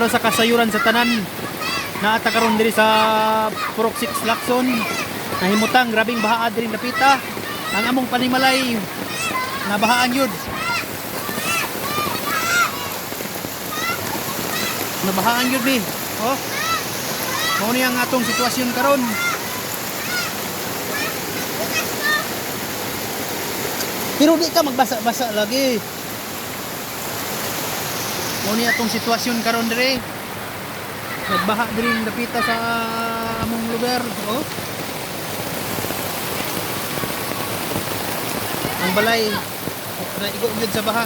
para sa kasayuran sa tanan. Naata karon diri sa Purok 6 Lacson. Nahimutang grabing bahaa diri napita. Ang among panimalay nabahaan yun. Nabahaan yun ni. Oh. Mao ni ang atong sitwasyon karon. Pero di ka magbasa-basa lagi. Mao ni atong sitwasyon karon dire. Nagbaha diri napita sa among lugar. Oh. Ang balay naigo gyud sa baha.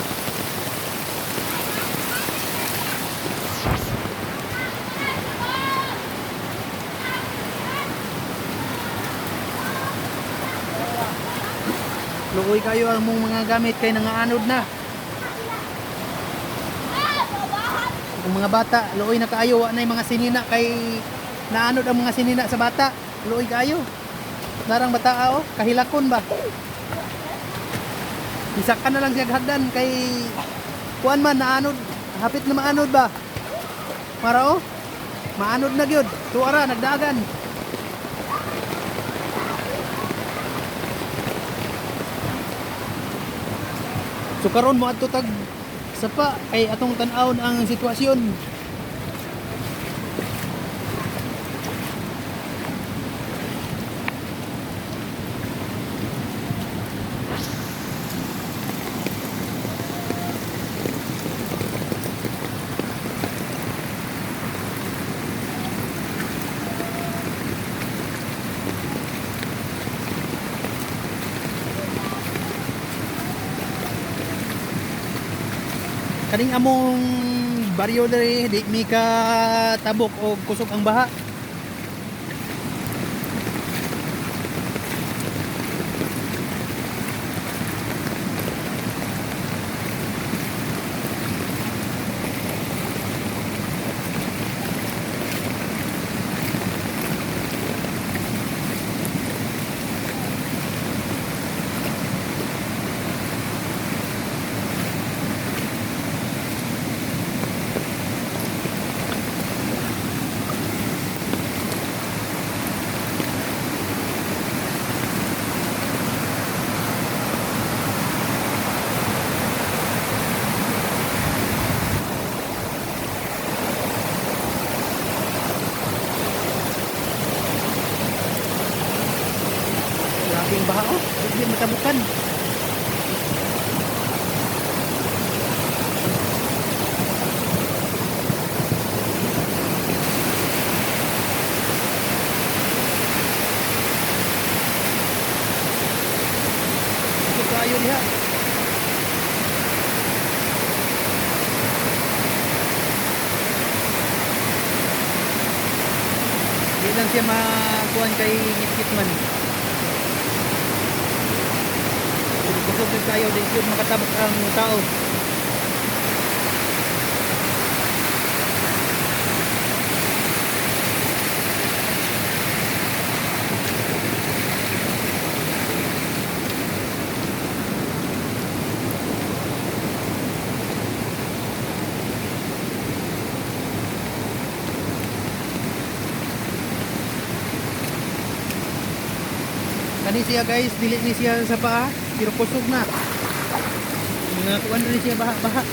Luoy kayo ang mong mga gamit kay nangaanod na. Ang mga bata, luoy na kaayo wa na mga sinina kay naanod ang mga sinina sa bata. Luoy kayo. Narang bata oh, kahilakon ba? Isa ka na lang siya hagdan kay kuan man naanod, hapit na maanod ba? Para oh, maanod na gyud. Tuara nagdagan. So karon mo adto tag sapa kay atong tan-awon ang sitwasyon. Kaning among baryo diri di mi ka tabok o kusog ang baha. Grabing baha oh, di matabukan. Ito kayo diha. Di lang siya makuhan kay ngit-ngit man. Kusog kayo di yun makatabak ang tao. Kani siya guys, dili ni siya sa paa, pero kusog na. Mga kuan rin siya baha-baha.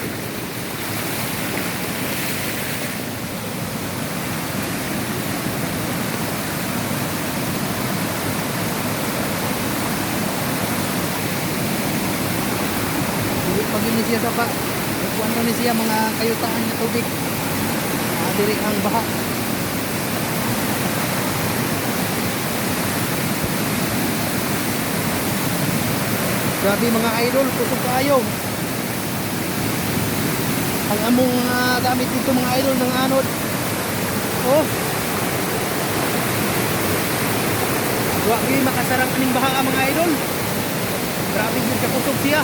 Dili pag ini siya sa paa. Kuan rin siya mga kayutaan na tubig. Diri ang baha. Grabe mga idol, kusog kayo. Ang among gamit dito mga idol ng anod. Oh. Wa gyud makasarang aning baha mga idol. Grabe gyud ka kusog siya.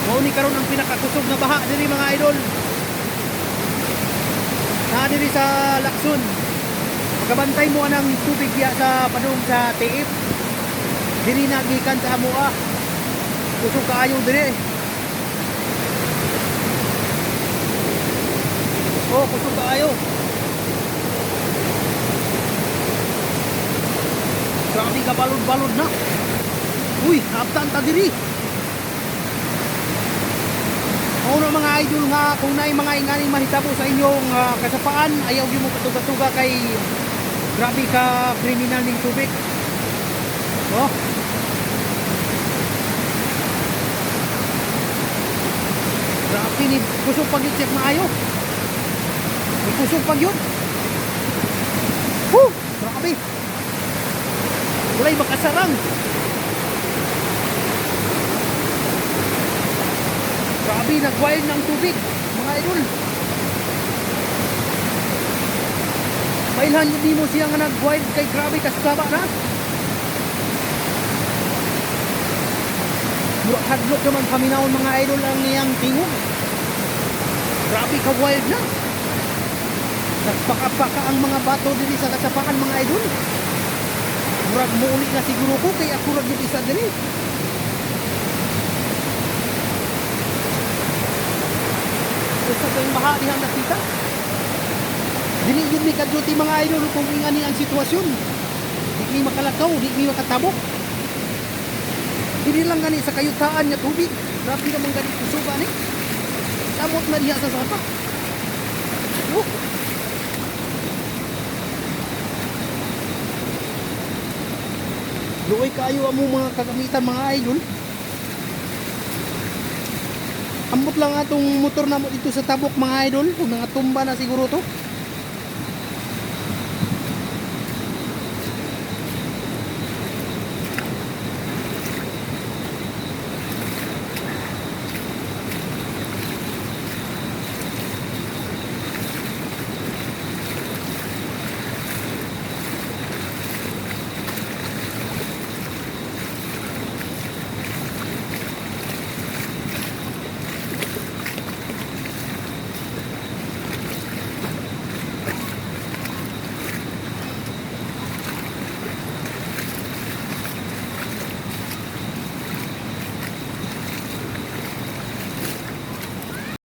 Mao ni karon ang pinakakusog na baha diri mga idol. Na diri sa Lacson. Pagkabantay mo anang tubig ya sa padung sa tiip. Diri na gikan sa amoa. Kusog kaayo diri. Oh, kusog kaayo. Grabe ka balod-balod na. Uy, naptan ta diri. Ano mga idol nga kung naay mga inganing mahitabo sa inyong kasapaan, ayaw gyud mo patuga-tuga kay grabe ka kriminal ning tubig. Oh. Grabe ni kusog pag yun check maayo. May kusog pag yun. Grabe. Walay makasarang. Grabe, nag-wild ng tubig, mga idol. Mailhan yun mo siya nga nag-wild kay grabe kasaba na. Murag hadlok naman paminawon mga idol ang niyang tingog. Grabe ka wild na. Nagpaka-paka ang mga bato dili sa kasapaan mga idol. Murag muuli na siguro ko kay ako ra gyud isa dili. Sa kayong baha dihang nakita. Dili yun may kaduti mga idol kung ingani ang sitwasyon. Di mi makalakaw, di mi makatabok. Dili lang gani sa kayutaan nga tubig. Grabe naman gani kusuga ni. Samot na diha sa sapa. Luoy kayo amo mga kagamitan mga idol. Ambot lang atong motor na mo dito sa tabok mga idol. Kung mga tumba na siguro to.